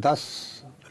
10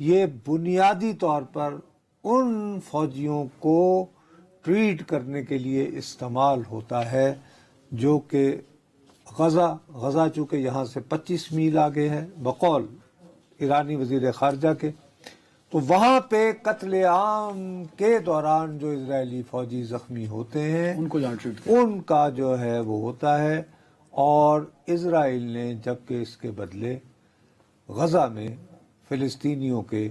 یہ بنیادی طور پر ان فوجیوں کو ٹریٹ کرنے کے لیے استعمال ہوتا ہے جو کہ غزہ چونکہ یہاں سے 25 میل آگے ہے بقول ایرانی وزیر خارجہ کے، تو وہاں پہ قتل عام کے دوران جو اسرائیلی فوجی زخمی ہوتے ہیں ان کو جہاں ٹریٹ کیا ان کا جو ہے وہ ہوتا ہے، اور اسرائیل نے جبکہ اس کے بدلے غزہ میں فلسطینیوں کے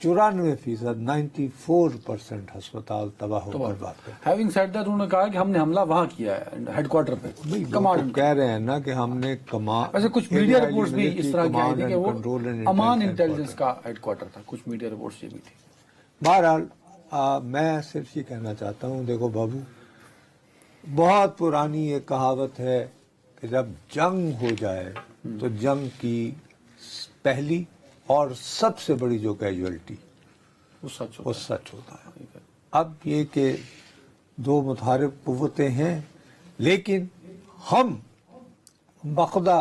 94% 94% ہسپتال تباہ و برباد کر ہیونگ سیڈ دیٹ انہوں نے کہا کہ ہم نے حملہ وہاں کیا ہے ہیڈ کوارٹر پہ کمانڈ کہہ رہے ہیں نا کہ ہم نے ویسے کچھ میڈیا رپورٹس بھی اس طرح کی آئی تھی کہ وہ امان انٹیلیجنس کا ہیڈ کوارٹر تھا، کچھ میڈیا رپورٹس یہ بھی تھی۔ بہرحال میں صرف یہ کہنا چاہتا ہوں، دیکھو بابو، بہت پرانی ایک کہاوت ہے کہ جب جنگ ہو جائے تو جنگ کی پہلی اور سب سے بڑی جو کیجویلٹی وہ سچ وہ سچ ہوتا ہے۔ اب یہ کہ دو متحارب قوتیں ہیں، لیکن ہم بخدا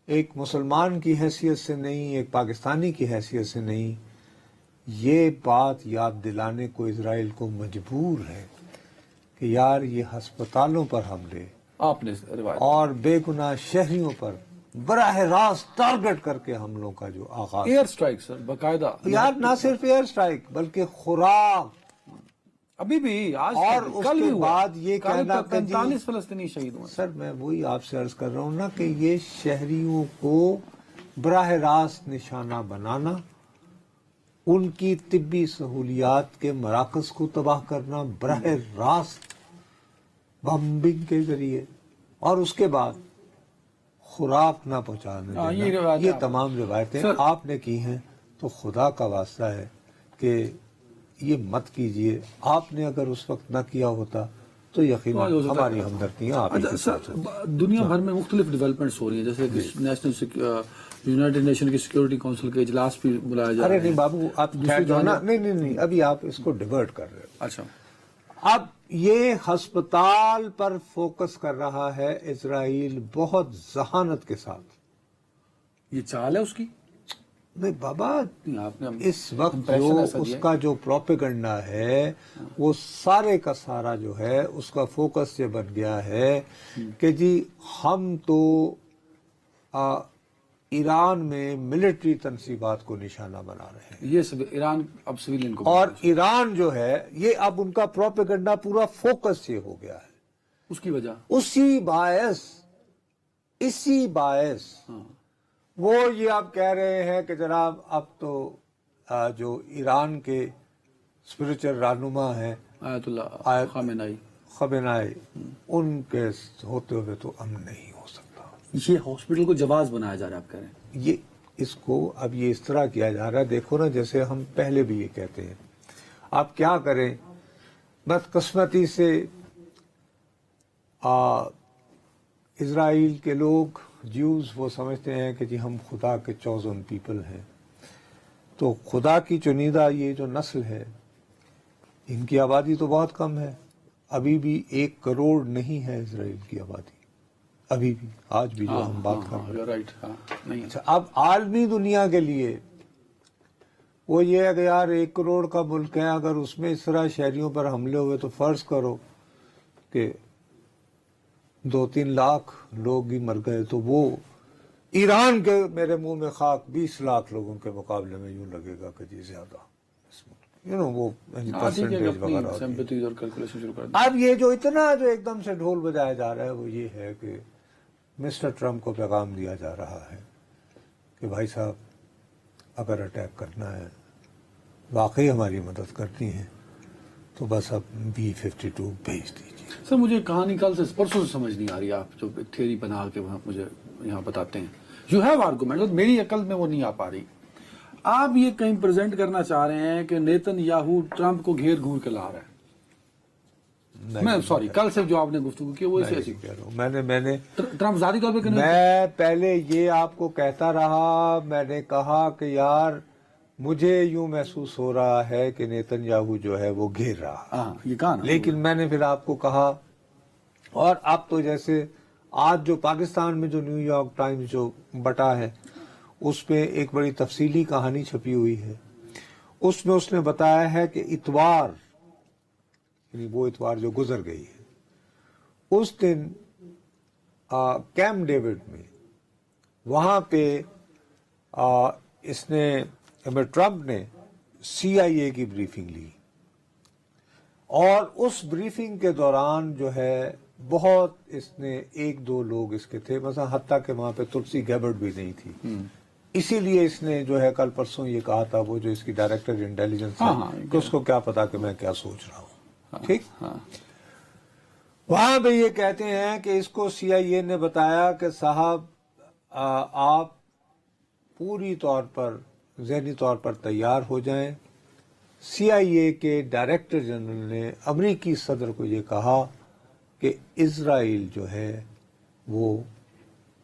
ایک مسلمان کی حیثیت سے نہیں، ایک پاکستانی کی حیثیت سے نہیں، یہ بات یاد دلانے کو اسرائیل کو مجبور ہے کہ یار یہ ہسپتالوں پر حملے آپ نے روایت اور بے گناہ شہریوں پر براہ راست ٹارگٹ کر کے حملوں کا جو آغاز، ایئر اسٹرائک سر باقاعدہ، یار نہ صرف ایئر سٹرائک بلکہ خوراک، ابھی بھی آج اور اس کل کے بھی ہوا، بعد یہ کل کہنا تک کہ جی 45 فلسطینی شہید ہوئے۔ سر میں وہی آپ سے عرض کر رہا ہوں نا کہ یہ شہریوں کو براہ راست نشانہ بنانا، ان کی طبی سہولیات کے مراکز کو تباہ کرنا براہ راست بمبنگ کے ذریعے، اور اس کے بعد خوراک نہ پہنچانے یہ دینا، روایتیں یہ آپ- تمام روایتیں سر- آپ نے کی ہیں، تو خدا کا واسطہ ہے کہ یہ مت کیجئے۔ آپ نے اگر اس وقت نہ کیا ہوتا تو یقیناً ہماری ہمدردیاں آپ ہی اچھا کے ساتھ سر، ہوتی۔ دنیا بھر میں مختلف ڈیولپمنٹس ہو رہی ہیں، جیسے کہ یونائٹڈ نیشن کی سیکورٹی کونسل کے اجلاس بھی بلایا جا رہا ارے ہے۔ نہیں بابو، آپ ٹھہر جاؤ نا، نہیں ابھی آپ اس کو ڈیورٹ کر رہے ہو۔ اچھا، اب یہ ہسپتال پر فوکس کر رہا ہے اسرائیل بہت ذہانت کے ساتھ۔ یہ چال ہے اس کی؟ نہیں بابا، نہیں، آپ نے اس وقت impression جو ایسا اس دیا ہے۔ کا جو پروپیگنڈا ہے وہ سارے کا سارا جو ہے اس کا فوکس یہ بن گیا ہے کہ جی ہم تو ایران میں ملٹری تنصیبات کو نشانہ بنا رہے ہیں، یہ سب ایران اب سویلین کو اور ایران جو ہے یہ اب ان کا پروپیگنڈا پورا فوکس یہ ہو گیا ہے۔ اس کی وجہ اسی باعث ہاں، وہ یہ آپ کہہ رہے ہیں کہ جناب اب تو جو ایران کے اسپرچل رہنما ہیں آیت اللہ خامنائی، ان کے ہوتے ہوئے تو امن نہیں ہو سکتا۔ یہ ہاسپٹل کو جواز بنایا جا رہا ہے، آپ کہہ رہے ہیں؟ یہ اس کو اب یہ اس طرح کیا جا رہا ہے، دیکھو نا، جیسے ہم پہلے بھی یہ کہتے ہیں، آپ کیا کریں، بدقسمتی سے اسرائیل کے لوگ جیوز وہ سمجھتے ہیں کہ جی ہم خدا کے چوزن پیپل ہیں، تو خدا کی چنیدہ یہ جو نسل ہے ان کی آبادی تو بہت کم ہے، ابھی بھی 1 کروڑ نہیں ہے اسرائیل کی آبادی، ابھی بھی آج بھی جو ہم بات کر رہے ہیں۔ رائٹ، ہاں، نہیں اچھا، اب عالمی دنیا کے لیے وہ یہ ہے کہ یار 1 کروڑ کا ملک ہے، اگر اس میں اس طرح شہریوں پر حملے ہوئے تو فرض کرو کہ 2-3 لاکھ لوگ ہی مر گئے، تو وہ ایران کے میرے منہ میں خاک 20 لاکھ لوگوں کے مقابلے میں یوں لگے گا کہ جی زیادہ، وہ پرسنٹیج وغیرہ ہوتی ہے۔ سمپتھیز اور کیلکولیشن شروع کر دیں۔ اب یہ جو اتنا جو ایک دم سے ڈھول بجایا جا رہا ہے وہ یہ ہے کہ مسٹر ٹرمپ کو پیغام دیا جا رہا ہے کہ بھائی صاحب اگر اٹیک کرنا ہے، واقعی ہماری مدد کرنی ہے، تو بس اب B-52 بھیج دیجیے۔ سر مجھے کہانی کل سے پرسوں سے سمجھ نہیں آ رہی، آپ جو تھیوری بنا کے مجھے یہاں بتاتے ہیں، یو ہیو آرگومنٹ، میری عقل میں وہ نہیں آ پا رہی۔ آپ یہ کہیں پریزنٹ کرنا چاہ رہے ہیں کہ نیتن یاہو ٹرمپ کو گھیر گھور کے لا رہا ہے؟ میں سوری، کل سے جو آپ نے گفتگو کی وہ ایسی کہہ رہا ہوں، میں نے ٹرمپ ذاتی طور پہ میں پہلے یہ آپ کو کہتا رہا، میں نے کہا کہ یار مجھے یوں محسوس ہو رہا ہے کہ نیتن یاہو جو ہے وہ گھیر رہا، ہاں یہ کہا نا، لیکن میں نے پھر آپ کو کہا، اور اب تو جیسے آج جو پاکستان میں جو نیو یارک ٹائمز جو بٹا ہے اس میں ایک بڑی تفصیلی کہانی چھپی ہوئی ہے. اس میں اس نے بتایا ہے کہ اتوار، یعنی وہ اتوار جو گزر گئی ہے، اس دن کیمپ ڈیوڈ میں وہاں پہ اس نے ٹرمپ نے CIA کی بریفنگ لی، اور اس بریفنگ کے دوران جو ہے بہت اس نے ایک دو لوگ اس کے تھے، مثلا حتیٰ کہ وہاں پہ تلسی گیبرڈ بھی نہیں تھی. اسی لیے اس نے جو ہے کل پرسوں یہ کہا تھا، وہ جو اس کی ڈائریکٹر انٹیلیجنس ہے، کہ اس کو کیا پتا کہ میں کیا سوچ رہا ہوں. ٹھیک، وہاں پہ یہ کہتے ہیں کہ اس کو CIA نے بتایا کہ صاحب آپ پوری طور پر ذہنی طور پر تیار ہو جائیں. CIA کے ڈائریکٹر جنرل نے امریکی صدر کو یہ کہا کہ اسرائیل جو ہے وہ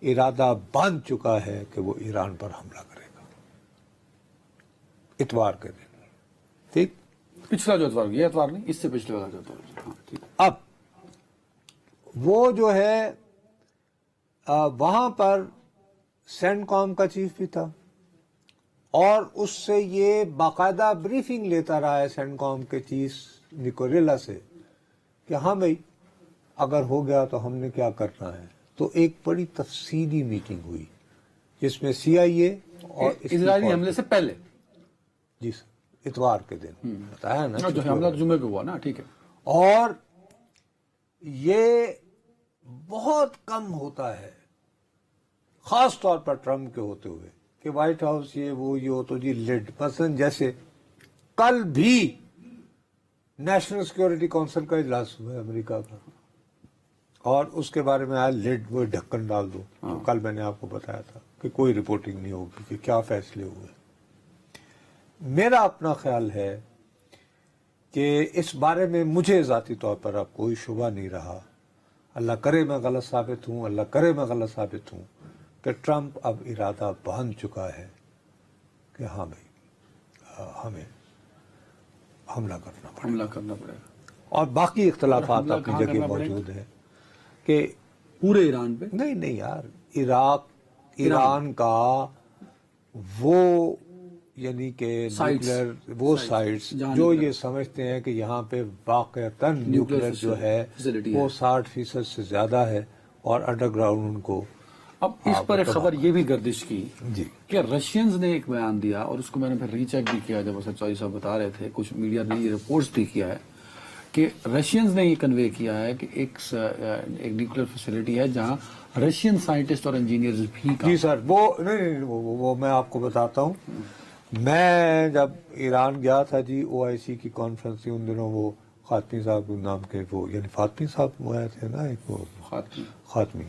ارادہ باندھ چکا ہے کہ وہ ایران پر حملہ کرے گا اتوار کے دن. ٹھیک، پچھلا جو اتوار، یہ اتوار نہیں، اس سے پچھلے والا جو اتوار. ہاں ٹھیک. اب وہ جو ہے وہاں پر سینڈ کام کا چیف بھی تھا، اور اس سے یہ باقاعدہ بریفنگ لیتا رہا ہے سینڈ کام کے چیف نکوریلا سے کہ ہاں بھائی اگر ہو گیا تو ہم نے کیا کرنا ہے. تو ایک بڑی تفصیلی میٹنگ ہوئی جس میں CIA اور اسرائیلی حملے سے پہلے، جی سر، اتوار کے دن بتایا نا جو حملہ جمعے کو ہوا نا. ٹھیک ہے. اور یہ بہت کم ہوتا ہے، خاص طور پر ٹرمپ کے ہوتے ہوئے، کہ وائٹ ہاؤس یہ وہ یہ ہو تو جی لڈ. مثلا جیسے کل بھی نیشنل سیکورٹی کونسل کا اجلاس ہوا ہے امریکہ کا، اور اس کے بارے میں آیا لڈ، وہ ڈھکن ڈال دو. جو کل میں نے آپ کو بتایا تھا کہ کوئی رپورٹنگ نہیں ہوگی کہ کیا فیصلے ہوئے. میرا اپنا خیال ہے کہ اس بارے میں مجھے ذاتی طور پر اب کوئی شبہ نہیں رہا، اللہ کرے میں غلط ثابت ہوں، اللہ کرے میں غلط ثابت ہوں، کہ ٹرمپ اب ارادہ باندھ چکا ہے کہ ہاں بھائی ہمیں حملہ کرنا پڑے گا. اور باقی اختلافات اپنی جگہ موجود ہیں کہ پورے ایران پہ نہیں یار، ایران کا وہ یعنی کہ نیوکلیر وہ سائٹس جو یہ سمجھتے ہیں کہ یہاں پہ واقعتاً نیوکلیر جو ہے وہ 60% سے زیادہ ہے، اور انڈر گراؤنڈ ان کو. اب اس پر ایک خبر یہ بھی گردش کی جی کہ رشینز نے ایک بیان دیا، اور اس کو میں نے پھر ری چیک بھی کیا جب اسد چودھری صاحب بتا رہے تھے، کچھ میڈیا نے یہ رپورٹس بھی کیا ہے کہ رشینز نے یہ کنوے کیا ہے کہ ایک نیوکلیر فیسلٹی ہے جہاں رشین سائنٹسٹ اور انجینئرز بھی جی سر. وہ نہیں وہ میں آپ کو بتاتا ہوں. میں جب ایران گیا تھا جی OIC کی کانفرنس تھی ان دنوں، وہ خاتمی صاحب نام کے وہ یعنی فاطمی صاحب وہ آئے تھے نا، ایک وہ خاتمی،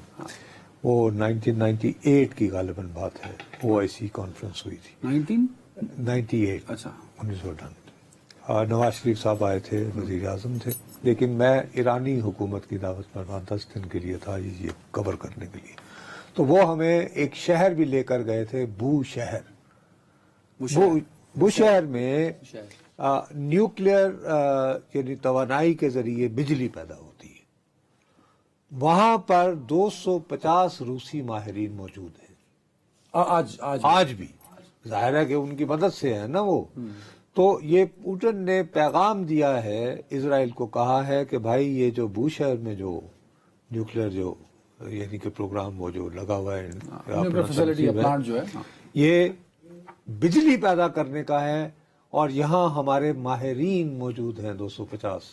وہ 1998 کی غالباً بات ہے، OIC کانفرنس ہوئی تھی 1998. اچھا 1998. نواز شریف صاحب آئے تھے، وزیر اعظم تھے، لیکن میں ایرانی حکومت کی دعوت پر 10 دن کے لیے تھا یہ کور کرنے کے لیے. تو وہ ہمیں ایک شہر بھی لے کر گئے تھے، بو شہر میں نیوکلیر یعنی توانائی کے ذریعے بجلی پیدا ہوتی ہے. وہاں پر 250 روسی ماہرین موجود ہیں آج بھی. ظاہر ہے کہ ان کی مدد سے ہے نا وہ. تو یہ پوٹن نے پیغام دیا ہے، اسرائیل کو کہا ہے کہ بھائی یہ جو بو شہر میں جو نیوکلیر جو یعنی کہ پروگرام وہ جو لگا ہوا ہے یہ بجلی پیدا کرنے کا ہے، اور یہاں ہمارے ماہرین موجود ہیں 250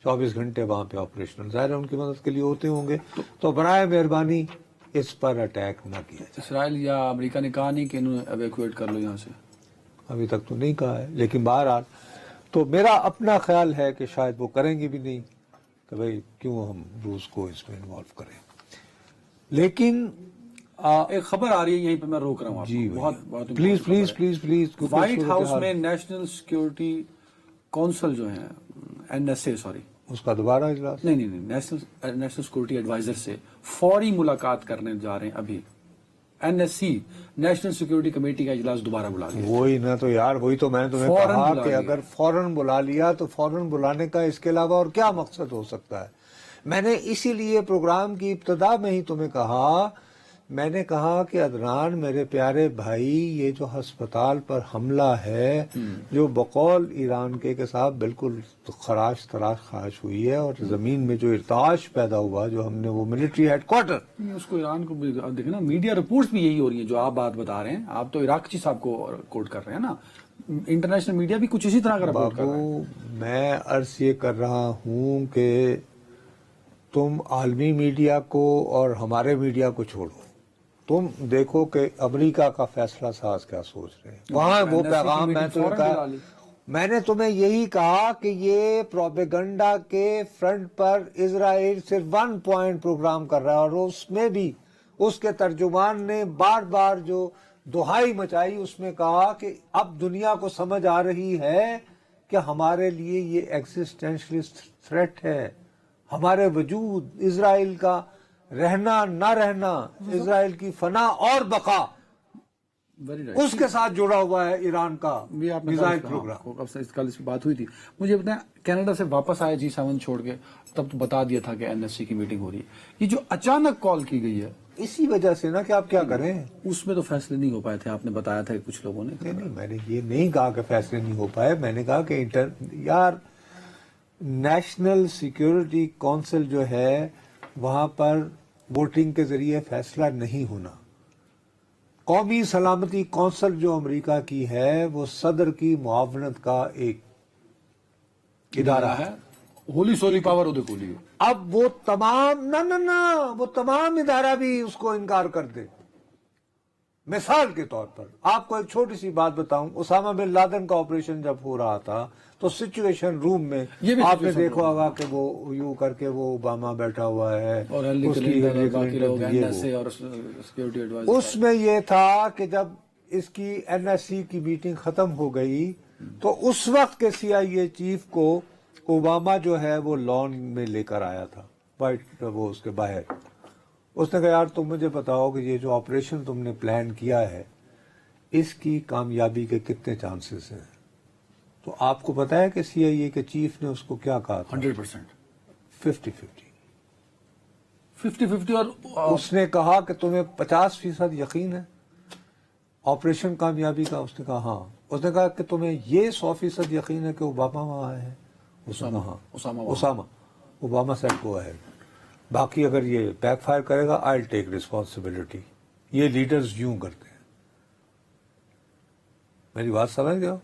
24 گھنٹے وہاں پہ آپریشنل. ظاہر ہے ان کی مدد کے لیے ہوتے ہوں گے، تو برائے مہربانی اس پر اٹیک نہ کیا جائے. اسرائیل یا امریکہ نے کہا نہیں کہ انہوں ایویکویٹ کر لو یہاں سے؟ ابھی تک تو نہیں کہا ہے، لیکن بہرحال تو میرا اپنا خیال ہے کہ شاید وہ کریں گے بھی نہیں، کہ بھائی کیوں ہم روس کو اس میں انوالو کریں. لیکن ایک خبر آ رہی ہے یہیں پہ، میں روک رہا ہوں آپ جی کو، بہت پلیز وائٹ ہاؤس میں نیشنل سیکورٹی کونسل جو ہے NSA سوری اس کا دوبارہ اجلاس نہیں نیشنل سیکورٹی ایڈوائزر سے فوری ملاقات کرنے جا رہے ہیں. ابھی NSC نیشنل سیکورٹی کمیٹی کا اجلاس دوبارہ بلا لیا. وہی نہ تو یار، وہی تو میں نے تمہیں کہا کہ اگر فوراً بلا لیا تو فوراً بلانے کا اس کے علاوہ اور کیا مقصد ہو سکتا ہے. میں نے اسی لیے پروگرام کی ابتدا میں ہی تمہیں کہا میں نے کہا کہ عدنان میرے پیارے بھائی، یہ جو ہسپتال پر حملہ ہے جو بقول ایران کے صاحب بالکل خراش تراش خراش ہوئی ہے، اور زمین میں جو ارتعاش پیدا ہوا، جو ہم نے وہ ملٹری ہیڈ کوارٹر، اس کو ایران کو دیکھیں نا، میڈیا رپورٹس بھی یہی ہو رہی ہیں جو آپ بات بتا رہے ہیں. آپ تو عراقچی صاحب کو کوٹ کر رہے ہیں نا، انٹرنیشنل میڈیا بھی کچھ اسی طرح کا رپورٹ کر رہا ہے. بابو میں عرض یہ کر رہا ہوں کہ تم عالمی میڈیا کو اور ہمارے میڈیا کو چھوڑو، تم دیکھو کہ امریکہ کا فیصلہ ساز کیا سوچ رہے ہیں. وہاں وہ پیغام میں نے تمہیں یہی کہا کہ یہ پروپیگنڈا کے فرنٹ پر اسرائیل صرف 1 پوائنٹ پروگرام کر رہا ہے، اور اس میں بھی اس کے ترجمان نے بار بار جو دہائی مچائی، اس میں کہا کہ اب دنیا کو سمجھ آ رہی ہے کہ ہمارے لیے یہ ایگزسٹینشلسٹ تھریٹ ہے، ہمارے وجود، اسرائیل کا رہنا نہ رہنا، اسرائیل کی فنا اور بقا، اس کے ساتھ جڑا ہوا ہے ایران کا میزائل پروگرام. کل اس پہ بات ہوئی تھی. مجھے بتائیں، کینیڈا سے واپس آئے G7 چھوڑ کے، تب تو بتا دیا تھا کہ NSC کی میٹنگ ہو رہی ہے. یہ جو اچانک کال کی گئی ہے، اسی وجہ سے نا کہ آپ کیا کریں. اس میں تو فیصلے نہیں ہو پائے تھے، آپ نے بتایا تھا کہ کچھ لوگوں نے. نہیں، میں نے یہ نہیں کہا کہ فیصلے نہیں ہو پائے، میں نے کہا کہ یار نیشنل سیکیورٹی کونسل جو ہے وہاں پر ووٹنگ کے ذریعے فیصلہ نہیں ہونا. قومی سلامتی کونسل جو امریکہ کی ہے وہ صدر کی معاونت کا ایک ادارہ ہے. ہولی سولی پاور ادے کو لیے. اب وہ تمام نہ وہ تمام ادارہ بھی اس کو انکار کر دے. مثال کے طور پر آپ کو ایک چھوٹی سی بات بتاؤں، اسامہ بن لادن کا آپریشن جب ہو رہا تھا تو سچویشن روم میں آپ نے دیکھا ہوگا کہ وہ یوں کر کے وہ اوباما بیٹھا ہوا ہے، اس میں یہ تھا کہ جب اس کی NSC کی میٹنگ ختم ہو گئی تو اس وقت کے CIA چیف کو اوباما جو ہے وہ لان میں لے کر آیا تھا، وائٹ وہ اس کے باہر. اس نے کہا یار تم مجھے بتاؤ کہ یہ جو آپریشن تم نے پلان کیا ہے اس کی کامیابی کے کتنے چانسز ہیں. تو آپ کو پتا ہے کہ CIA کے چیف نے اس کو کیا کہا تھا؟ 100%. 50-50. اور اس نے کہا کہ تمہیں 50% یقین ہے آپریشن کامیابی کا؟ اس نے کہا ہاں. اس نے کہا کہ تمہیں یہ 100% یقین ہے کہ اوباما وہاں ہے؟ Osama. Obama said go ahead. باقی اگر یہ بیک فائر کرے گا آئی ٹیک ریسپانسبلٹی. یہ لیڈرز یوں کرتے ہیں. میری بات سمجھ گئے ہو؟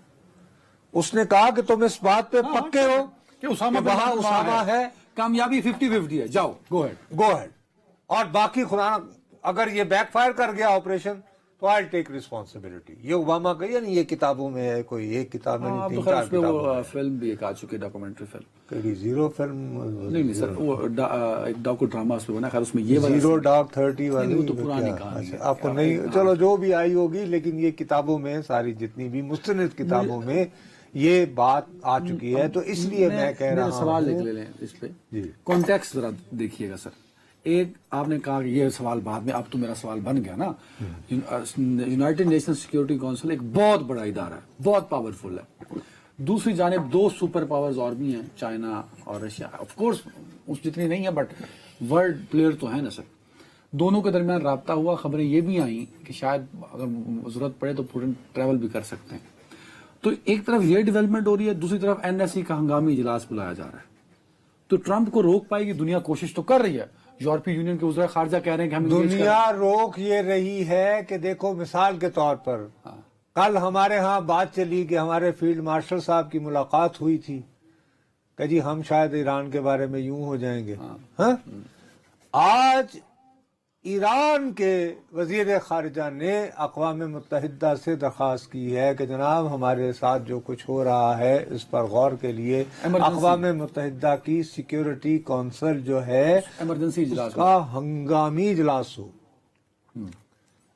اس نے کہا کہ تم اس بات پہ پکے ہو کہ اسامہ ہے، کامیابی 50-50 ہے، جاؤ گو ہیڈ. اور باقی خدا اگر یہ بیک فائر کر گیا آپریشن تو آئی ٹیک ریسپانسبلٹی. یہ اوباما کا، یعنی یہ کتابوں میں ہے، کوئی ایک کتاب میں نہیں، 3-4 کتابوں. فلم بھی ایک آ چکی، ڈاکومنٹری فلم. زیرو فلم نہیں سر، وہ ایک ڈاکو ڈراما اس پہ بنا. خیر اس میں یہ زیرو ڈارک 30 والی وہ تو پرانی کہانی ہے. آپ کو نہیں، چلو جو بھی آئی ہوگی، لیکن یہ کتابوں میں ساری جتنی بھی مستند کتابوں میں یہ بات آ چکی ہے. تو اس لیے میں کہہ رہا ہوں، سوال لکھ لیں اس پہ، کانٹیکسٹ ذرا دیکھیے گا سر. ایک آپ نے کہا کہ یہ سوال بعد میں، اب تو میرا سوال بن گیا نا. یونائٹڈ نیشن سیکیورٹی کونسل ایک بہت بڑا ادارہ ہے، بہت پاورفل ہے. دوسری جانب 2 سپر پاورز اور بھی ہیں، چائنا اور رشیا. آف کورس اس جتنی نہیں ہے بٹ ورلڈ پلیئر تو ہیں نا سر. دونوں کے درمیان رابطہ ہوا، خبریں یہ بھی آئیں کہ شاید اگر ضرورت پڑے تو فورن ٹریول بھی کر سکتے ہیں. تو ایک طرف یہ ڈیولپمنٹ ہو رہی ہے، دوسری طرف NSC کا ہنگامی اجلاس بلایا جا رہا ہے. تو ٹرمپ کو روک پائے گی دنیا؟ کوشش تو کر رہی ہے. یورپی یونین کے وزراء خارجہ کہہ رہے ہیں کہ ہم دنیا روک یہ رہی ہے کہ دیکھو مثال کے طور پر کل ہمارے ہاں بات چلی کہ ہمارے فیلڈ مارشل صاحب کی ملاقات ہوئی تھی کہ جی ہم شاید ایران کے بارے میں یوں ہو جائیں گے. ہاں آج ایران کے وزیر خارجہ نے اقوام متحدہ سے درخواست کی ہے کہ جناب ہمارے ساتھ جو کچھ ہو رہا ہے اس پر غور کے لیے اقوام متحدہ کی سیکیورٹی کونسل جو ہے ایمرجنسی اجلاس کا ہنگامی اجلاس ہو.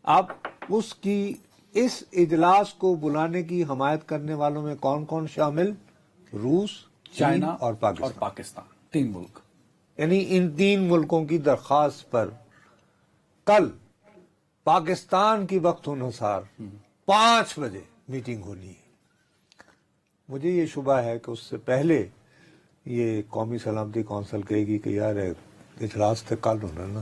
اب اس کی اس اجلاس کو بلانے کی حمایت کرنے والوں میں کون کون شامل؟ روس، چائنا اور پاکستان. 3 ملک. یعنی ان 3 ملکوں کی درخواست پر کل پاکستان کی وقت انحصار 5 بجے میٹنگ ہونی ہے. مجھے یہ شبہ ہے کہ اس سے پہلے یہ قومی سلامتی کونسل کہے گی کہ یار اجلاس تو کل ہونا نا،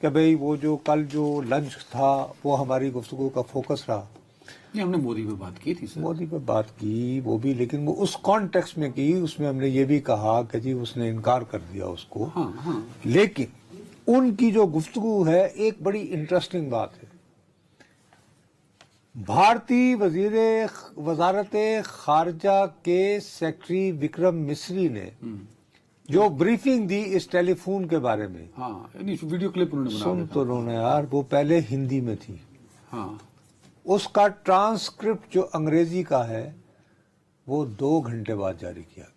کہ بھئی وہ جو کل جو لنچ تھا وہ ہماری گفتگو کا فوکس رہا. نہیں ہم نے مودی پہ بات کی تھی سر. مودی پہ بات کی وہ بھی، لیکن وہ اس کانٹیکسٹ میں کی، اس میں ہم نے یہ بھی کہا کہ جی اس نے انکار کر دیا اس کو. ہاں ہاں لیکن ان کی جو گفتگو ہے ایک بڑی انٹرسٹنگ بات ہے. بھارتی وزارت خارجہ کے سیکرٹری وکرم مسری نے جو بریفنگ دی اس ٹیلی فون کے بارے میں، ہاں ویڈیو کلپ انہوں نے بنا سن تو انہوں نے یار، وہ پہلے ہندی میں تھی، ہاں اس کا ٹرانسکرپٹ جو انگریزی کا ہے وہ 2 گھنٹے بعد جاری کیا گیا.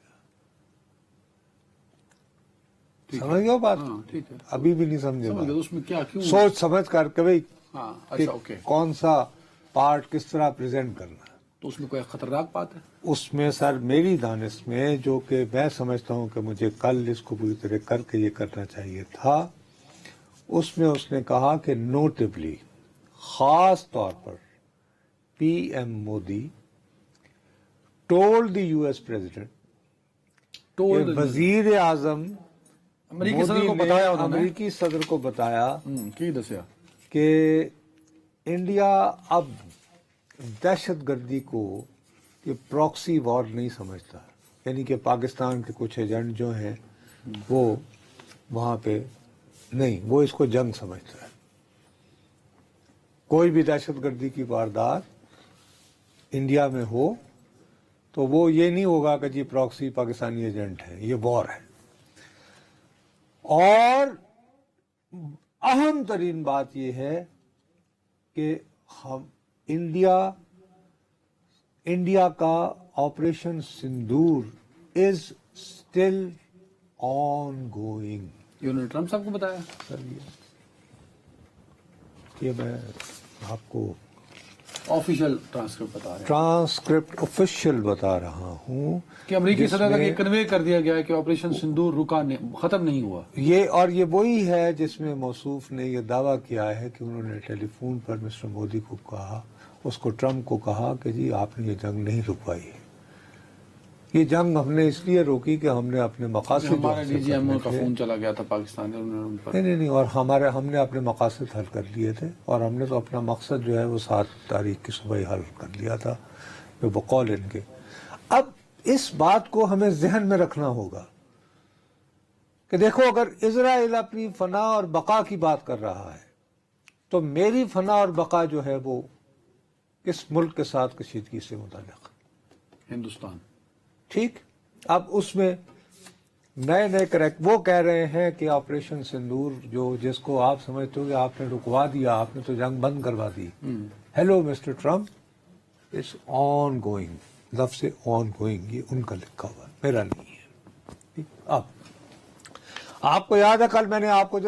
سمجھ گئے بات؟ ہاں ٹھیک ہے ابھی بھی نہیں سمجھے سمجھ گیا. بات. اس میں کیا کیوں سوچ سمجھ کر کے بھئی ہاں کہ اچھا اوکے. کون سا پارٹ کس طرح پریزنٹ کرنا ہے. تو اس میں کوئی خطرناک بات ہے؟ اس میں سر میری دانش میں جو کہ میں سمجھتا ہوں کہ مجھے کل اس کو پوری طرح کر کے یہ کرنا چاہیے تھا، اس میں اس نے کہا کہ نوٹیبلی، خاص طور پر پی ایم مودی ٹولڈ دی یو ایس پریزیڈنٹ، وزیر اعظم امریکی صدر مودی کو نے بتایا انہوں نے امریکی صدر کو بتایا کی دسیا کہ انڈیا اب دہشت گردی کو یہ پراکسی وار نہیں سمجھتا، یعنی کہ پاکستان کے کچھ ایجنٹ جو ہیں وہ وہاں پہ نہیں، وہ اس کو جنگ سمجھتا ہے. کوئی بھی دہشت گردی کی واردات انڈیا میں ہو تو وہ یہ نہیں ہوگا کہ جی پراکسی پاکستانی ایجنٹ ہیں، یہ وار ہے. اور اہم ترین بات یہ ہے کہ ہم انڈیا کا operation sindoor is still on going. یہ انہوں نے ٹرمپ صاحب کو بتایا؟ سر یہ میں آپ کو آفیشیل ٹرانسکرپٹ بتا رہے ہیں، ٹرانسکرپٹ آفیشیل بتا رہا ہوں کہ امریکی جس صدر تک میں یہ کنوے کر دیا گیا ہے کہ آپریشن سندور ختم نہیں ہوا. یہ وہی ہے جس میں موصوف نے یہ دعویٰ کیا ہے کہ انہوں نے ٹیلی فون پر مسٹر مودی کو کہا، اس کو ٹرمپ کو کہا کہ جی آپ نے یہ جنگ نہیں رکوائی ہے، یہ جنگ ہم نے اس لیے روکی کہ ہم نے اپنے مقاصد جو ہمارے حاصل ڈی جی ایم کرنے کا تھے. فون چلا گیا تھا پاکستان میں، انہوں نے ان پر نہیں اور ہم نے اپنے مقاصد حل کر لیے تھے، اور ہم نے تو اپنا مقصد جو ہے وہ 7 تاریخ کی صبح ہی حل کر لیا تھا بقول ان کے. اب اس بات کو ہمیں ذہن میں رکھنا ہوگا کہ دیکھو، اگر اسرائیل اپنی فنا اور بقا کی بات کر رہا ہے تو میری فنا اور بقا جو ہے وہ کس ملک کے ساتھ کشیدگی سے متعلق؟ ہندوستان. ٹھیک. اب اس میں نئے کریکٹ وہ کہہ رہے ہیں کہ آپریشن سندور جس کو آپ سمجھتے ہو کہ آپ نے رکوا دیا، آپ نے تو جنگ بند کروا دی. Hello mister Trump, it's ongoing. لفظ آن گوئنگ یہ ان کا لکھا ہوا ہے، میرا نہیں ہے. اب آپ کو یاد ہے کل میں نے آپ کو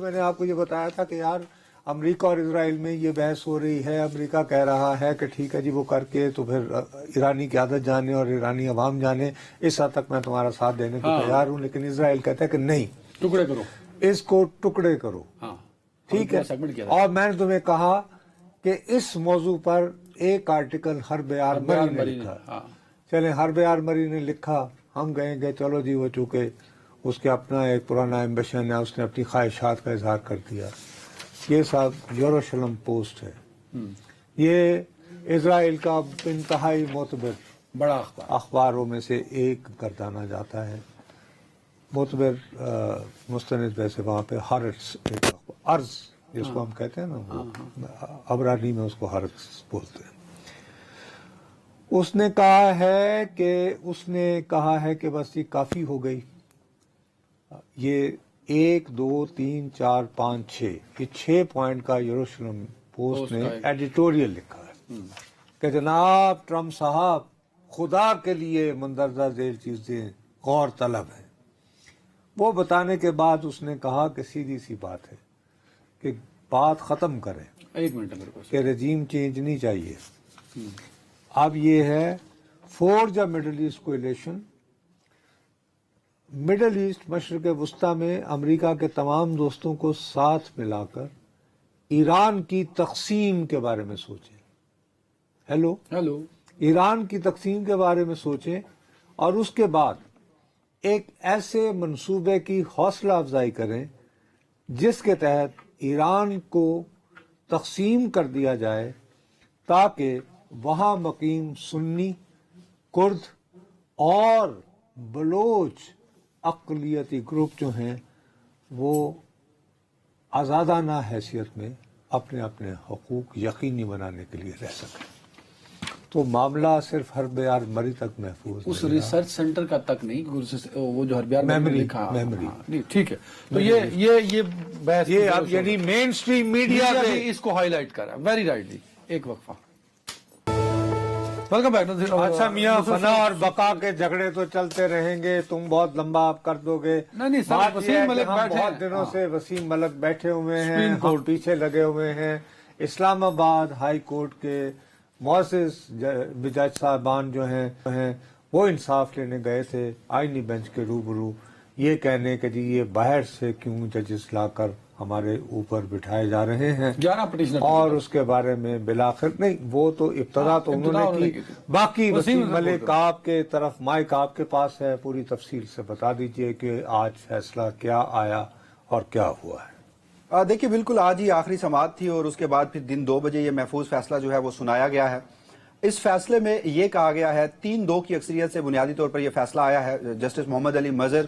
میں نے آپ کو یہ بتایا تھا کہ یار امریکہ اور اسرائیل میں یہ بحث ہو رہی ہے، امریکہ کہہ رہا ہے کہ ٹھیک ہے جی وہ کر کے تو پھر ایرانی قیادت جانے اور ایرانی عوام جانے، اس حد تک میں تمہارا ساتھ دینے کو تیار ہوں، لیکن اسرائیل کہتا ہے کہ نہیں، ٹکڑے کرو، اس کو ٹکڑے کرو. ہاں ٹھیک ہے. اور میں نے تمہیں کہا کہ اس موضوع پر ایک آرٹیکل حرب آرمری نے لکھا. چلیں حرب آرمری نے لکھا، ہم گئے چلو جی وہ چونکہ اس کے اپنا ایک پرانا ایمبیشن ہے، اس نے اپنی خواہشات کا اظہار کر دیا. یہ صاحب یروشلم پوسٹ ہے، یہ اسرائیل کا انتہائی معتبر بڑا اخباروں میں سے ایک گردانا جاتا ہے. معتبر مستند ویسے وہاں پہ ہارٹس ارض جس کو ہم کہتے ہیں نا، وہ عبرانی میں اس کو ہارٹس بولتے ہیں. اس نے کہا ہے کہ بس یہ کافی ہو گئی. یہ 1 2 3 4 5 6 یہ 6 پوائنٹ کا یروشلم پوسٹ نے ایڈیٹوریل لکھا ہے کہ جناب ٹرمپ صاحب خدا کے لیے مندرجہ ذیل چیزیں غور طلب ہیں. وہ بتانے کے بعد اس نے کہا کہ سیدھی سی بات ہے کہ بات ختم کریں، 1 منٹ میرے پاس، کہ رجیم چینج نہیں چاہیے. اب یہ ہے forge a Middle East coalition. Middle East مشرق وسطی میں امریکہ کے تمام دوستوں کو ساتھ ملا کر ایران کی تقسیم کے بارے میں سوچیں. ہیلو ایران کی تقسیم کے بارے میں سوچیں، اور اس کے بعد ایک ایسے منصوبے کی حوصلہ افزائی کریں جس کے تحت ایران کو تقسیم کر دیا جائے تاکہ وہاں مقیم سنی، کرد اور بلوچ اقلیتی گروپ جو ہیں وہ آزادانہ حیثیت میں اپنے اپنے حقوق یقینی بنانے کے لیے رہ سکیں، تو معاملہ صرف حرب آرمری تک محفوظ اس نہیں رہا۔ ریسرچ سینٹر کا تک نہیں، وہ جو ہربیار میں میموری، لکھا، میموری۔ ہاں، نہیں ٹھیک ہے، تو یہ بحث یہ اب یعنی مین سٹریم میڈیا میڈیا پہ بھی اس کو ہائی لائٹ کر رہا ہے، ویری رائٹلی۔ ایک وقفہ۔ Welcome back. اچھا میاں، فنا اور بقا کے جھگڑے تو چلتے رہیں گے، تم بہت لمبا آپ کر دو گے۔ نہیں سر، بات یہ وسیم ہے کہ ملک ہم بیٹھے بہت ہیں، دنوں سے وسیم ملک بیٹھے ہوئے ہیں، سپریم ہم کورٹ پیچھے لگے ہوئے ہیں۔ اسلام آباد ہائی کورٹ کے معزز جج صاحبان جو ہیں وہ انصاف لینے گئے تھے آئینی بینچ کے روبرو، یہ کہنے کہ جی یہ باہر سے کیوں ججز لا کر ہمارے اوپر بٹھائے جا رہے ہیں، 11 پٹیشنر اور اس کے بارے میں بلاخر نہیں، وہ تو ابتدا تو انہوں نے کی، باقی وسیم ملک آپ کے طرف مائک آپ کے پاس ہے، پوری تفصیل سے بتا دیجئے کہ آج فیصلہ کیا آیا اور کیا ہوا ہے۔ دیکھیے بالکل آج ہی آخری سماعت تھی اور اس کے بعد پھر دن 2 بجے یہ محفوظ فیصلہ جو ہے وہ سنایا گیا ہے۔ اس فیصلے میں یہ کہا گیا ہے، 3-2 کی اکثریت سے بنیادی طور پر یہ فیصلہ آیا ہے۔ جسٹس محمد علی مظہر،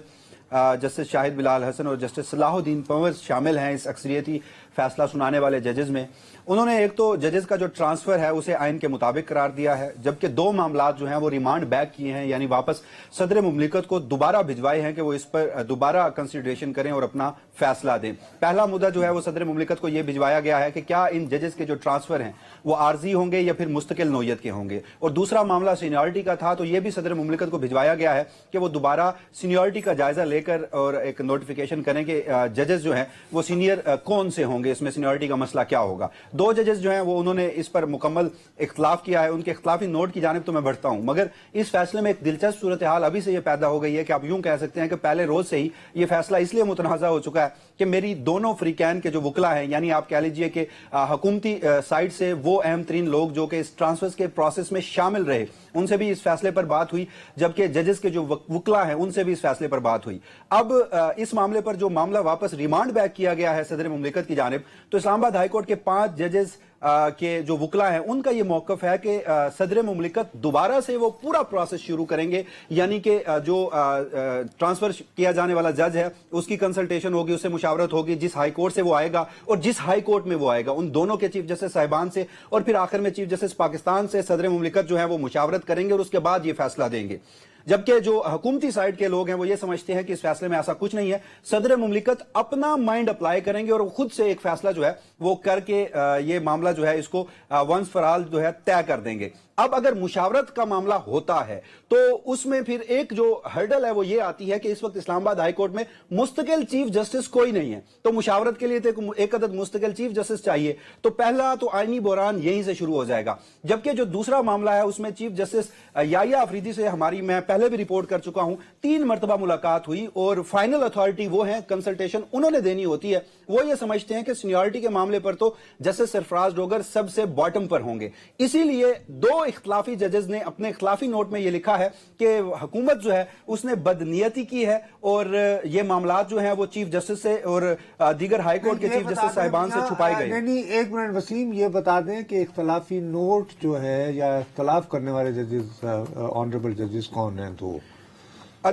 جسٹس شاہد بلال حسن اور جسٹس صلاح الدین پنور شامل ہیں اس اکثریتی فیصلہ سنانے والے ججز میں۔ انہوں نے ایک تو ججز کا جو ٹرانسفر ہے اسے آئین کے مطابق قرار دیا ہے، جبکہ 2 معاملات جو ہیں وہ ریمانڈ بیک کیے ہیں، یعنی واپس صدر مملکت کو دوبارہ بھجوائے ہیں کہ وہ اس پر دوبارہ کنسیڈریشن کریں اور اپنا فیصلہ دیں۔ پہلا مدعا جو ہے وہ صدر مملکت کو یہ بھجوایا گیا ہے کہ کیا ان ججز کے جو ٹرانسفر ہیں وہ عارضی ہوں گے یا پھر مستقل نوعیت کے ہوں گے، اور دوسرا معاملہ سینیورٹی کا تھا، تو یہ بھی صدر مملکت کو بھجوایا گیا ہے کہ وہ دوبارہ سینیورٹی کا جائزہ لے کر اور ایک نوٹیفیکیشن کریں کہ ججز جو ہیں وہ سینئر کون سے ہوں گے، اس میں سینیورٹی کا مسئلہ کیا ہوگا۔ 2 ججز جو ہیں وہ انہوں نے اس پر مکمل اختلاف کیا ہے، ان کے اختلافی نوٹ کی جانب تو میں بڑھتا ہوں، مگر اس فیصلے میں ایک دلچسپ صورتحال ابھی سے یہ پیدا ہو گئی ہے کہ آپ یوں کہہ سکتے ہیں کہ پہلے روز سے ہی یہ فیصلہ اس لیے متنازع ہو چکا ہے کہ میری دونوں فریقین کے جو وکلا ہیں، یعنی آپ کہہ لیجئے کہ حکومتی سائٹ سے وہ اہم ترین لوگ جو کہ اس ٹرانسفر کے پروسیس میں شامل رہے، ان سے بھی اس فیصلے پر بات ہوئی، جبکہ ججز کے جو وکلا ہیں ان سے بھی اس فیصلے پر بات ہوئی۔ اب اس معاملے پر جو معاملہ واپس ریمانڈ بیک کیا گیا ہے صدر مملکت کی جانب، تو اسلام آباد ہائی کورٹ کے 5 ججز کے جو وکلا ہیں ان کا یہ موقف ہے کہ صدر مملکت دوبارہ سے وہ پورا پروسیس شروع کریں گے، یعنی کہ جو ٹرانسفر کیا جانے والا جج ہے اس کی کنسلٹیشن ہوگی، اس سے مشاورت ہوگی، جس ہائی کورٹ سے وہ آئے گا اور جس ہائی کورٹ میں وہ آئے گا ان دونوں کے چیف جسٹس صاحبان سے، اور پھر آخر میں چیف جسٹس پاکستان سے صدر مملکت جو ہے وہ مشاورت کریں گے اور اس کے بعد یہ فیصلہ دیں گے۔ جبکہ جو حکومتی سائٹ کے لوگ ہیں وہ یہ سمجھتے ہیں کہ اس فیصلے میں ایسا کچھ نہیں ہے، صدر مملکت اپنا مائنڈ اپلائی کریں گے اور خود سے ایک فیصلہ جو ہے وہ کر کے یہ معاملہ جو ہے اس کو ونس فار آل جو ہے طے کر دیں گے۔ اب اگر مشاورت کا معاملہ ہوتا ہے تو اس میں پھر ایک جو ہرڈل ہے وہ یہ آتی ہے کہ اس وقت اسلام آباد ہائی کورٹ میں مستقل چیف جسٹس کوئی نہیں ہے، تو مشاورت کے لیے تو ایک عدد مستقل چیف جسٹس چاہیے، تو پہلا تو آئینی بحران یہیں سے شروع ہو جائے گا۔ جبکہ جو دوسرا معاملہ ہے اس میں چیف جسٹس یحییٰ آفریدی سے ہماری، میں پہلے بھی رپورٹ کر چکا ہوں، 3 مرتبہ ملاقات ہوئی اور فائنل اتھارٹی وہ ہیں، کنسلٹیشن انہوں نے دینی ہوتی ہے۔ وہ یہ سمجھتے ہیں کہ سینیورٹی کے معاملے پر تو جسٹس سرفراز ڈوگر سب سے باٹم پر ہوں گے، اسی لیے 2 اختلافی ججز نے اپنے اختلافی نوٹ میں یہ لکھا ہے کہ حکومت جو ہے اس نے بدنیتی کی ہے اور یہ معاملات جو ہیں وہ چیف جسٹس سے اور دیگر ہائی کورٹ کے چیف جسٹس صاحبان سے چھپائے گئے۔ نہیں، ایک منٹ وسیم، یہ بتا دیں کہ اختلافی نوٹ جو ہے یا اختلاف کرنے والے ججز آنریبل ججز کون ہیں؟ تو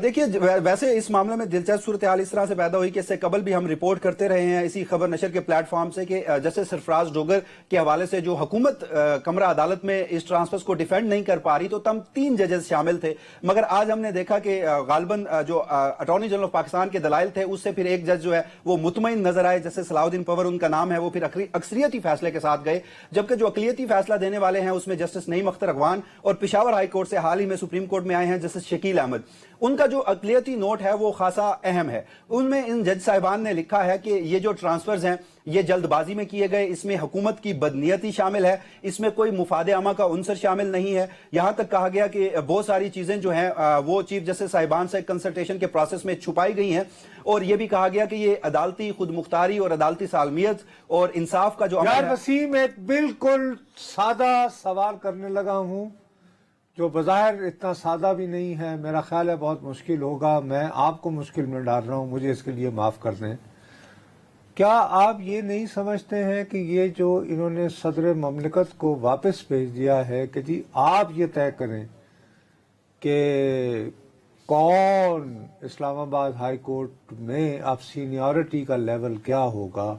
دیکھیے ویسے اس معاملے میں دلچسپ صورتحال اس طرح سے پیدا ہوئی کہ اس سے قبل بھی ہم رپورٹ کرتے رہے ہیں اسی خبر نشر کے پلیٹ فارم سے کہ جسٹس سرفراز ڈوگر کے حوالے سے جو حکومت کمرہ عدالت میں اس ٹرانسفر کو ڈیفینڈ نہیں کر پا رہی، تو تم 3 ججز شامل تھے، مگر آج ہم نے دیکھا کہ غالباً جو اٹارنی جنرل آف پاکستان کے دلائل تھے اس سے پھر ایک جج جو ہے وہ مطمئن نظر آئے، جسٹس صلاح الدین پنور ان کا نام ہے، وہ پھر اکثریتی فیصلے کے ساتھ گئے، جبکہ جو اقلیتی فیصلہ دینے والے ہیں اس میں جسٹس نعیم اختر اغوان اور پشاور ہائی کورٹ سے حال ہی میں سپریم کورٹ میں آئے ہیں جسٹس شکیل احمد، ان کا جو اقلیتی نوٹ ہے وہ خاصا اہم ہے۔ ان میں ان جج صاحبان نے لکھا ہے کہ یہ جو ٹرانسفرز ہیں یہ جلد بازی میں کیے گئے، اس میں حکومت کی بدنیتی شامل ہے، اس میں کوئی مفاد عامہ کا عنصر شامل نہیں ہے، یہاں تک کہا گیا کہ بہت ساری چیزیں جو ہیں وہ چیف جسٹس صاحبان سے کنسلٹیشن کے پروسیس میں چھپائی گئی ہیں، اور یہ بھی کہا گیا کہ یہ عدالتی خود مختاری اور عدالتی سالمیت اور انصاف کا جو عمل ہے۔ یار وسیم، ایک بالکل سادہ سوال کرنے لگا ہوں جو بظاہر اتنا سادہ بھی نہیں ہے، میرا خیال ہے بہت مشکل ہوگا، میں آپ کو مشکل میں ڈال رہا ہوں، مجھے اس کے لیے معاف کر دیں۔ کیا آپ یہ نہیں سمجھتے ہیں کہ یہ جو انہوں نے صدر مملکت کو واپس بھیج دیا ہے کہ جی آپ یہ طے کریں کہ کون اسلام آباد ہائی کورٹ میں اب سینیورٹی کا لیول کیا ہوگا،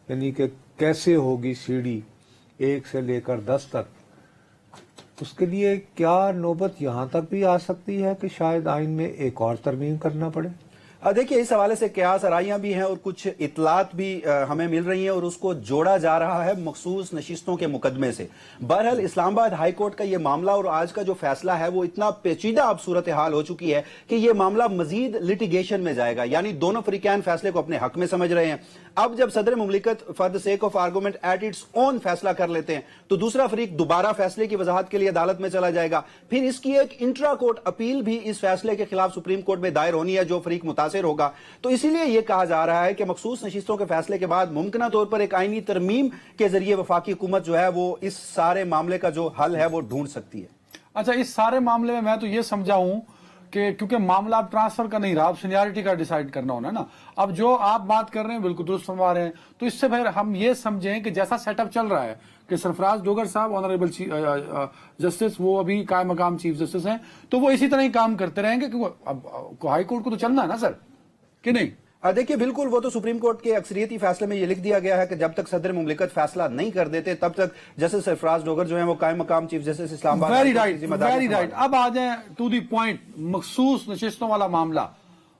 یعنی کہ کیسے ہوگی سیڑھی 1 سے لے کر 10 تک، اس کے لیے کیا نوبت یہاں تک بھی آ سکتی ہے کہ شاید آئین میں ایک اور ترمیم کرنا پڑے؟ دیکھیے اس حوالے سے قیاس آرائیاں بھی ہیں اور کچھ اطلاعات بھی ہمیں مل رہی ہیں اور اس کو جوڑا جا رہا ہے مخصوص نشستوں کے مقدمے سے۔ بہرحال اسلام آباد ہائی کورٹ کا یہ معاملہ اور آج کا جو فیصلہ ہے وہ اتنا پیچیدہ اب صورتحال ہو چکی ہے کہ یہ معاملہ مزید لٹیگیشن میں جائے گا، یعنی دونوں فریقین فیصلے کو اپنے حق میں سمجھ رہے ہیں۔ اب جب صدر مملکت for the sake of argument at its own فیصلہ کر لیتے ہیں تو دوسرا فریق دوبارہ فیصلے کی وضاحت کے لیے عدالت میں چلا جائے گا، پھر اس کی ایک انٹرا کورٹ اپیل بھی اس فیصلے کے خلاف سپریم کورٹ میں دائر ہونی ہے جو فریق متاثر ہوگا۔ تو اسی لیے یہ کہا جا رہا ہے کہ مخصوص نشستوں کے فیصلے کے بعد ممکنہ طور پر ایک آئینی ترمیم کے ذریعے وفاقی حکومت جو ہے وہ اس سارے معاملے کا جو حل ہے وہ ڈھونڈ سکتی ہے۔ اچھا، اس سارے معاملے میں تو یہ سمجھا ہوں کہ کیونکہ معاملہ اب ٹرانسفر کا نہیں رہا، اب سینیارٹی کا ڈیسائیڈ کرنا ہونا ہے نا۔ اب جو آپ بات کر رہے ہیں بالکل درست فرما رہے ہیں، تو اس سے پھر ہم یہ سمجھیں کہ جیسا سیٹ اپ چل رہا ہے کہ سرفراز ڈوگر صاحب آنریبل جسٹس، وہ ابھی قائم مقام چیف جسٹس ہیں، تو وہ اسی طرح ہی کام کرتے رہیں گے، کیونکہ اب ہائی کورٹ کو تو چلنا ہے نا سر، کہ نہیں؟ دیکھیے بالکل، وہ تو سپریم کورٹ کے اکثریتی فیصلے میں یہ لکھ دیا گیا ہے کہ جب تک صدر مملکت فیصلہ نہیں کر دیتے تب تک جسٹس سرفراز ڈوگر جو ہیں وہ قائم مقام چیف جسٹس اسلام آباد ویری رائٹ۔ اب آ جائیں ٹو دی پوائنٹ، مخصوص نشستوں والا معاملہ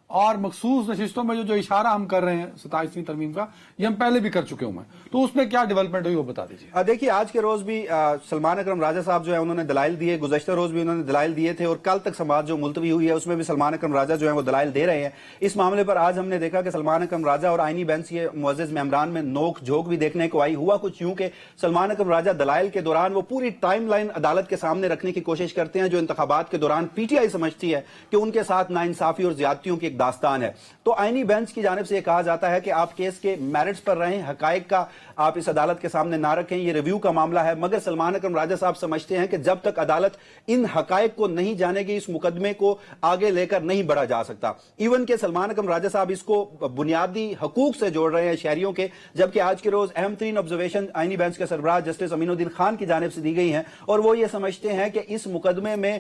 اور مخصوص نشستوں میں جو اشارہ ہم کر رہے ہیں 27ویں ترمیم کا، یہ ہم پہلے بھی کر چکے ہوں، تو اس میں کیا ڈیولپمنٹ ہوئی وہ بتا دیجیے۔ دیکھیے آج کے روز بھی سلمان اکرم راجہ صاحب جو ہے انہوں نے دلائل دیے، گزشتہ روز بھی انہوں نے دلائل دیے تھے، اور کل تک سماعت جو ملتوی ہوئی ہے اس میں بھی سلمان اکرم راجہ جو ہے وہ دلائل دے رہے ہیں۔ اس معاملے پر آج ہم نے دیکھا کہ سلمان اکرم راجہ اور آئینی بینچ کے معزز ممبران میں نوک جھوک بھی دیکھنے کو آئی۔ ہوا کچھ یوں کہ سلمان اکرم راجہ دلائل کے دوران وہ پوری ٹائم لائن عدالت کے سامنے رکھنے کی کوشش کرتے ہیں جو انتخابات کے دوران پی ٹی آئی سمجھتی ہے کہ ان کے ساتھ ناانصافی اور زیادتیوں کی ایک داستان ہے۔ تو آئینی بینچ کی جانب سے یہ کہا جاتا ہے کہ آپ کیس کے میرٹس پر رہیں، حقائق کا آپ اس عدالت کے سامنے نہ رکھیں، یہ ریویو کا معاملہ ہے، مگر سلمان اکرم راجہ صاحب سمجھتے ہیں کہ جب تک عدالت ان حقائق کو نہیں جانے گی اس مقدمے کو آگے لے کر نہیں بڑھا جا سکتا۔ ایون کہ سلمان اکرم راجہ صاحب اس کو بنیادی حقوق سے جوڑ رہے ہیں شہریوں کے، جبکہ آج کے روز اہم ترین آبزرویشن آئینی بینچ کے سربراہ جسٹس امین الدین خان کی جانب سے دی گئی ہیں، اور وہ یہ سمجھتے ہیں کہ اس مقدمے میں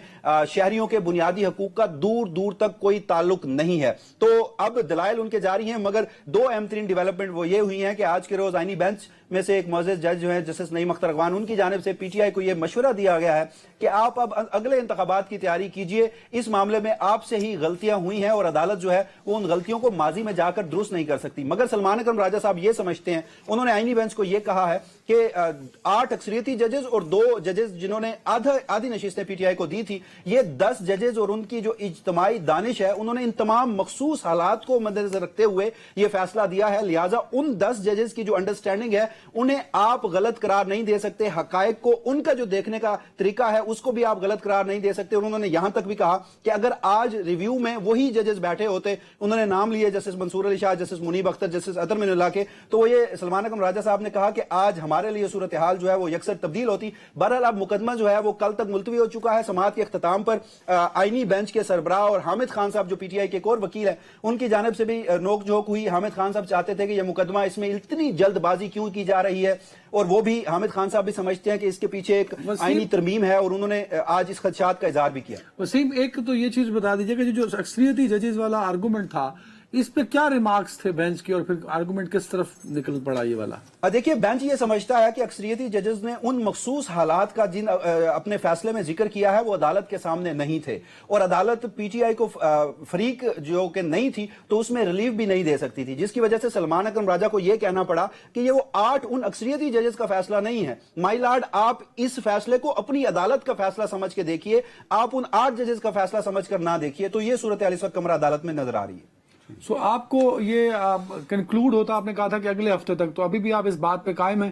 شہریوں کے بنیادی حقوق کا دور دور تک کوئی تعلق نہیں ہے۔ تو اب دلائل ان کے جاری ہیں، مگر دو اہم ترین ڈیولپمنٹ وہ یہ ہوئی ہیں کہ آج کے روز آئینی بینچ میں سے ایک معزز جج جو ہیں جسٹس نعیم اختر اقوان، ان کی جانب سے پی ٹی آئی کو یہ مشورہ دیا گیا ہے کہ آپ اب اگلے انتخابات کی تیاری کیجئے، اس معاملے میں آپ سے ہی غلطیاں ہوئی ہیں اور عدالت جو ہے وہ ان غلطیوں کو ماضی میں جا کر درست نہیں کر سکتی۔ مگر سلمان اکرم راجہ صاحب یہ سمجھتے ہیں، انہوں نے آئینی بینچ کو یہ کہا ہے کہ 8 اکثریتی ججز اور 2 ججز جنہوں نے آدھی نشستیں پی ٹی آئی کو دی تھی، یہ 10 ججز اور ان کی جو اجتماعی دانش ہے انہوں نے ان تمام مخصوص حالات کو مدنظر رکھتے ہوئے یہ فیصلہ دیا ہے، لہٰذا ان 10 ججز کی جو انڈرسٹینڈنگ ہے انہیں آپ غلط قرار نہیں دے سکتے، حقائق کو ان کا جو دیکھنے کا طریقہ ہے اس کو بھی آپ غلط قرار نہیں دے سکتے۔ اور انہوں نے یہاں تک بھی کہا کہ اگر آج ریویو میں وہی ججز بیٹھے ہوتے، انہوں نے نام لیے جسٹس منصور علی شاہ، جسٹس منیب اختر، جسٹس اطہر من اللہ کے، تو وہ یہ سلمان اکرم راجہ صاحب نے کہا کہ آج ہمارے لیے صورتحال جو ہے وہ یکسر تبدیل ہوتی۔ بہرحال اب مقدمہ جو ہے وہ کل تک ملتوی ہو چکا ہے۔ سماعت کے اختتام پر آئینی بینچ کے سربراہ اور حامد خان صاحب جو پی ٹی آئی کے ایک اور وکیل ہیں، ان کی جانب سے بھی نوک جھوک ہوئی۔ حامد خان صاحب چاہتے تھے کہ یہ مقدمہ اس میں اتنی جلد بازی کیوں کی جا رہی ہے، اور وہ بھی حامد خان صاحب بھی سمجھتے ہیں کہ اس کے پیچھے ایک آئینی ترمیم ہے، اور انہوں نے آج اس خدشات کا اظہار بھی کیا۔ وسیم، ایک تو یہ چیز بتا دیجیے کہ جو اکثریتی ججز والا آرگومنٹ تھا اس پہ کیا ریمارکس تھے بینچ کے، اور پھر آرگومنٹ کس طرف نکل پڑا یہ والا؟ دیکھیے بینچ یہ سمجھتا ہے کہ اکثریتی ججز نے ان مخصوص حالات کا جن اپنے فیصلے میں ذکر کیا ہے وہ عدالت کے سامنے نہیں تھے، اور عدالت پی ٹی آئی کو فریق جو کہ نہیں تھی تو اس میں ریلیف بھی نہیں دے سکتی تھی، جس کی وجہ سے سلمان اکرم راجہ کو یہ کہنا پڑا کہ یہ وہ 8 ان اکثریتی ججز کا فیصلہ نہیں ہے۔ مائی لارڈ، آپ اس فیصلے کو اپنی عدالت کا فیصلہ سمجھ کے دیکھیے، آپ ان 8 ججز کا فیصلہ سمجھ کر نہ دیکھیے۔ تو یہ صورتحال اس وقت کمرہ عدالت میں نظر آ رہی ہے۔ آپ کو یہ کنکلوڈ ہوتا، آپ نے کہا تھا کہ اگلے ہفتے تک، تو ابھی بھی آپ اس بات پہ قائم ہیں؟